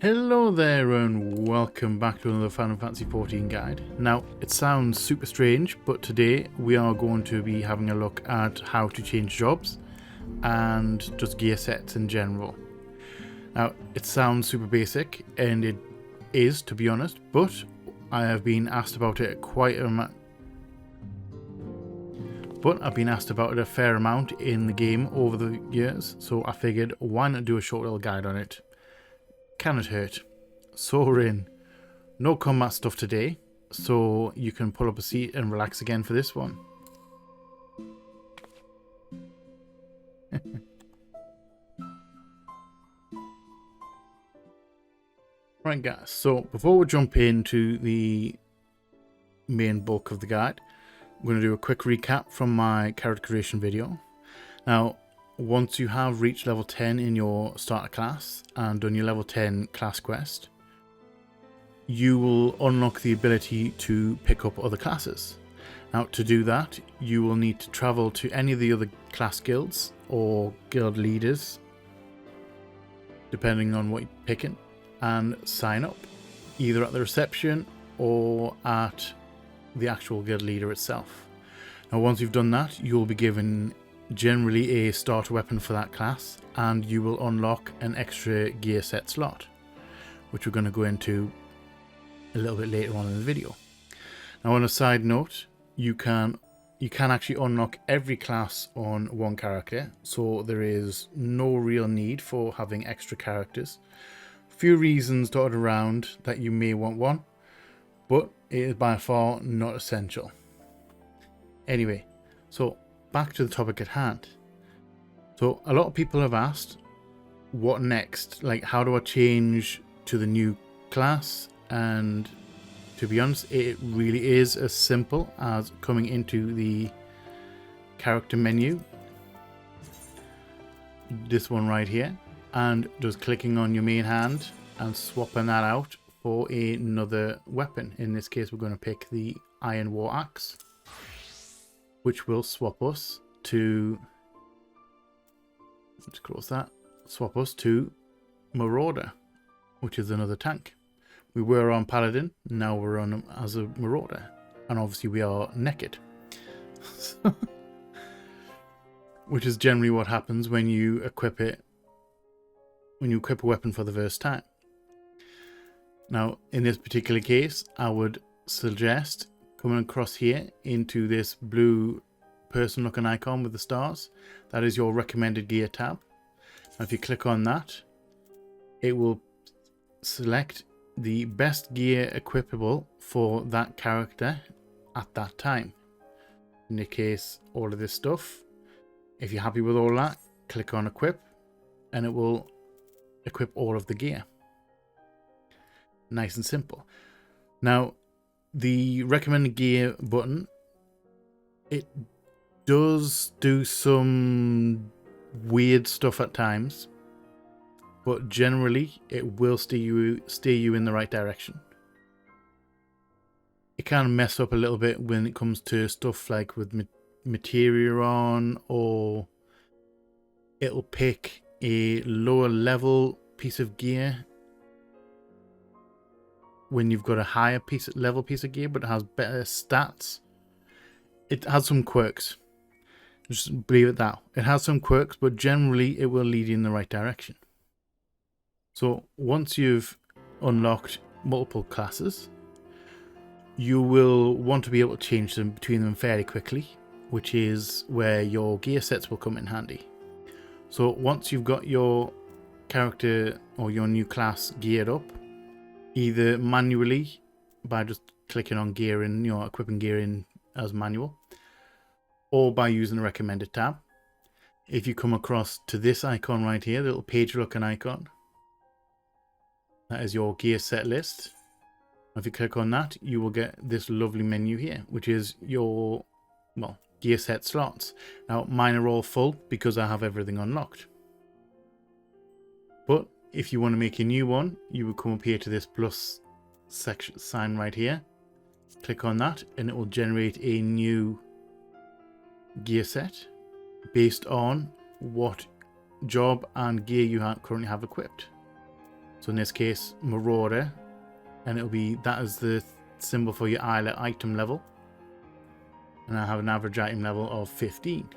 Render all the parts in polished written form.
Hello there and welcome back to another Final Fantasy XIV guide. Now, it sounds super strange, but today we are going to be having a look at how to change jobs and just gear sets in general. Now, it sounds super basic, and it is, to be honest, but I have been asked about it I've been asked about it a fair amount in the game over the years, so I figured why not do a short little guide on it. Can it hurt? So we're in. No combat stuff today, so you can pull up a seat and relax again for this one. Right guys, so before we jump into the main bulk of the guide, I'm going to do a quick recap from my character creation video. Now, once you have reached level 10 in your starter class and done your level 10 class quest, you will unlock the ability to pick up other classes. Now, to do that, you will need to travel to any of the other class guilds or guild leaders, depending on what you're picking, and sign up, either at the reception or at the actual guild leader itself. Now, once you've done that, you'll be given generally a starter weapon for that class, and you will unlock an extra gear set slot, which we're going to go into a little bit later on in the video. Now, on a side note, you can actually unlock every class on one character, so there is no real need for having extra characters. Few reasons dotted around that you may want one, but it is by far not essential. Anyway, so back to the topic at hand. So a lot of people have asked, what next? Like, how do I change to the new class? And to be honest, it really is as simple as coming into the character menu, this one right here, and just clicking on your main hand and swapping that out for another weapon. In this case, we're going to pick the Iron War Axe, which will swap us to, let's close that, swap us to Marauder, which is another tank. We were on Paladin, now we're on as a Marauder, and obviously we are naked. Which is generally what happens when you equip it, when you equip a weapon for the first time. Now, in this particular case, I would suggest coming across here into this blue person looking icon with the stars. That is your recommended gear tab. Now, if you click on that, it will select the best gear equipable for that character at that time. In the case, all of this stuff. If you're happy with all that, click on equip and it will equip all of the gear. Nice and simple. Now, the recommended gear button, it does do some weird stuff at times, but generally it will steer you in the right direction. It can mess up a little bit when it comes to stuff like with materia on, or it'll pick a lower level piece of gear when you've got a higher level piece of gear, but it has better stats. It has some quirks. Just believe it that. It has some quirks, but generally it will lead you in the right direction. So once you've unlocked multiple classes, you will want to be able to change them between them fairly quickly, which is where your gear sets will come in handy. So once you've got your character or your new class geared up, either manually by just clicking on gear in, equipping gear in as manual, or by using the recommended tab. If you come across to this icon right here, the little page looking icon, that is your gear set list. If you click on that, you will get this lovely menu here, which is your, gear set slots. Now, mine are all full because I have everything unlocked. But if you want to make a new one, you will come up here to this plus section sign right here. Click on that and it will generate a new gear set based on what job and gear you currently have equipped. So in this case, Marauder, and it'll be that is the symbol for your item level. And I have an average item level of 15.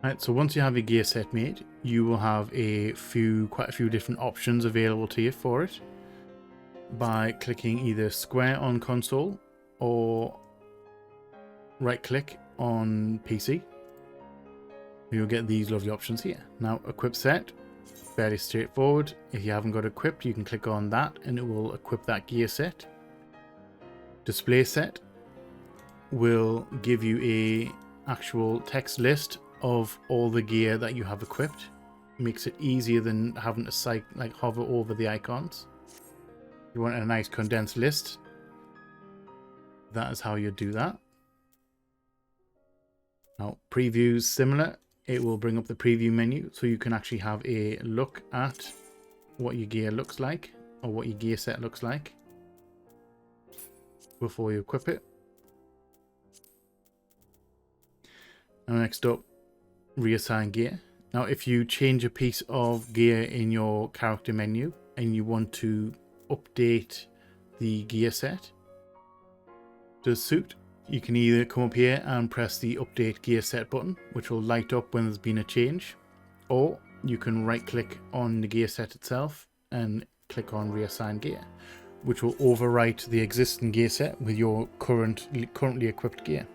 Right, so once you have your gear set made, you will have quite a few different options available to you for it by clicking either square on console or right click on PC. You'll get these lovely options here. Now, equip set, fairly straightforward. If you haven't got equipped, you can click on that and it will equip that gear set. Display set will give you a actual text list of all the gear that you have equipped. It makes it easier than having to hover over the icons. If you want a nice condensed list, that is how you do that. Now, previews similar. It will bring up the preview menu so you can actually have a look at what your gear looks like or what your gear set looks like before you equip it. Now, next up, reassign gear. Now, if you change a piece of gear in your character menu and you want to update the gear set to suit, you can either come up here and press the update gear set button, which will light up when there's been a change, or you can right click on the gear set itself and click on reassign gear, which will overwrite the existing gear set with your currently equipped gear.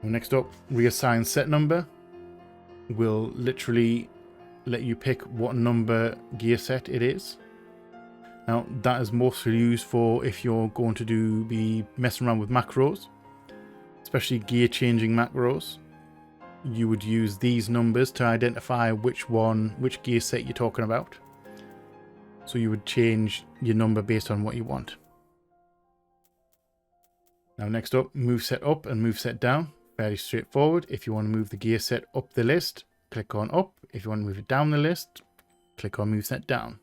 Next up, reassign set number will literally let you pick what number gear set it is. Now, that is mostly used for if you're going to be messing around with macros, especially gear changing macros. You would use these numbers to identify which gear set you're talking about. So you would change your number based on what you want. Now, next up, move set up and move set down. Fairly straightforward. If you want to move the gear set up the list, click on up. If you want to move it down the list, click on move set down.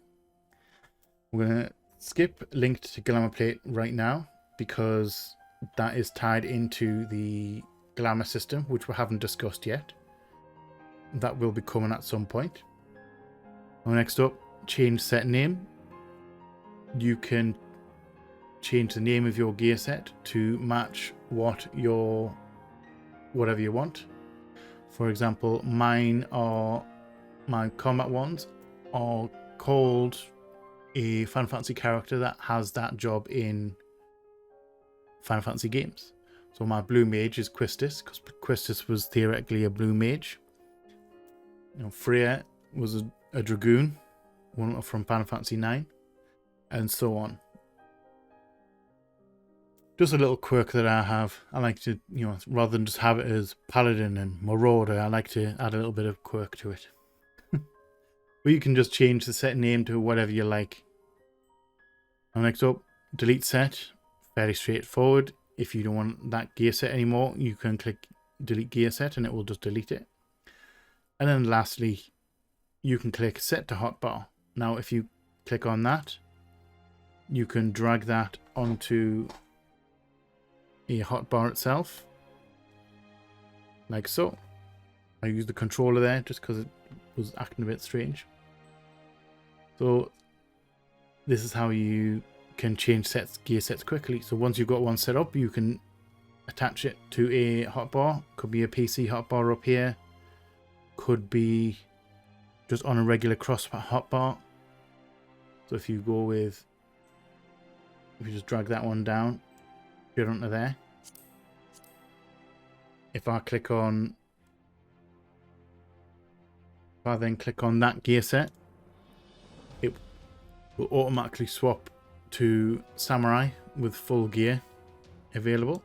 We're going to skip linked to glamour plate right now because that is tied into the glamour system, which we haven't discussed yet. That will be coming at some point. Well, next up, change set name. You can change the name of your gear set to match whatever you want. For example, my combat ones are called a Final Fantasy character that has that job in Final Fantasy games. So my blue mage is Quistis, because Quistis was theoretically a blue mage. Freya was a dragoon, one from Final Fantasy 9, and so on. Just a little quirk that I have. I like to, rather than just have it as Paladin and Marauder, I like to add a little bit of quirk to it. But you can just change the set name to whatever you like. Now, next up, delete set. Fairly straightforward. If you don't want that gear set anymore, you can click delete gear set and it will just delete it. And then lastly, you can click set to hotbar. Now, if you click on that, you can drag that onto a hotbar itself, like so. I used the controller there just because it was acting a bit strange. So this is how you can change gear sets quickly. So once you've got one set up, you can attach it to a hotbar. Could be a PC hotbar up here, could be just on a regular cross hotbar. So if you just drag that one down, get onto there. If I then click on that gear set, it will automatically swap to Samurai with full gear available.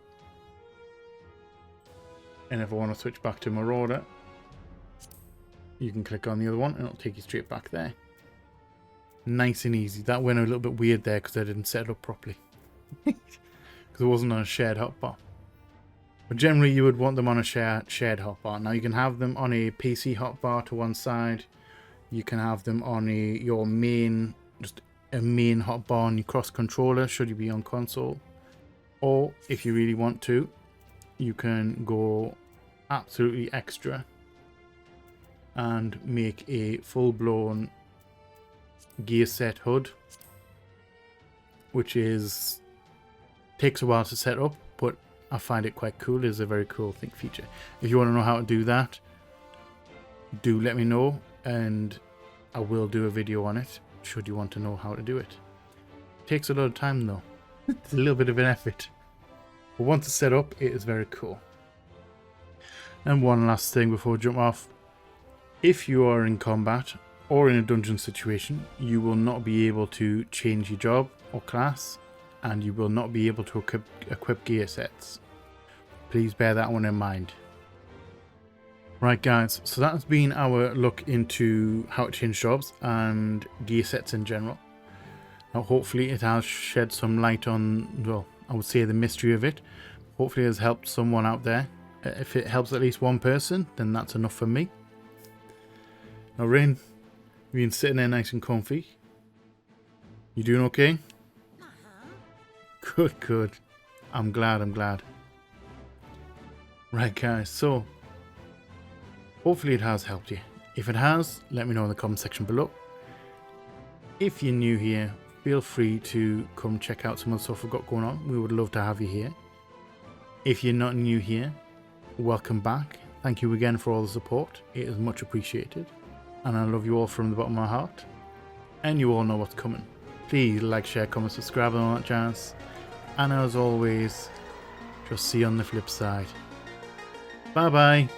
And if I want to switch back to Marauder, you can click on the other one and it'll take you straight back there. Nice and easy. That went a little bit weird there because I didn't set it up properly. Because it wasn't on a shared hotbar. But generally you would want them on a shared hotbar. Now you can have them on a PC hotbar to one side. You can have them on your main, just a main hotbar on your cross controller should you be on console. Or if you really want to, you can go absolutely extra and make a full-blown Gearset HUD, which takes a while to set up, but I find it quite cool. It's a very cool feature. If you want to know how to do that, do let me know, and I will do a video on it should you want to know how to do it. Takes a lot of time though. It's a little bit of an effort, but once it's set up, it is very cool. And one last thing before we jump off. If you are in combat or in a dungeon situation, you will not be able to change your job or class, and you will not be able to equip gear sets. Please bear that one in mind. Right guys, so that's been our look into how to change jobs and gear sets in general. Now hopefully it has shed some light on, well, I would say the mystery of it. Hopefully it has helped someone out there. If it helps at least one person, then that's enough for me. Now Rain, you've been sitting there nice and comfy. You doing okay? Good, good. I'm glad. Right guys, so hopefully it has helped you. If it has, let me know in the comment section below. If you're new here, feel free to come check out some of the stuff we've got going on. We would love to have you here. If you're not new here, welcome back. Thank you again for all the support. It is much appreciated. And I love you all from the bottom of my heart. And you all know what's coming. Please like, share, comment, subscribe and all that jazz. And as always, just see you on the flip side. Bye bye.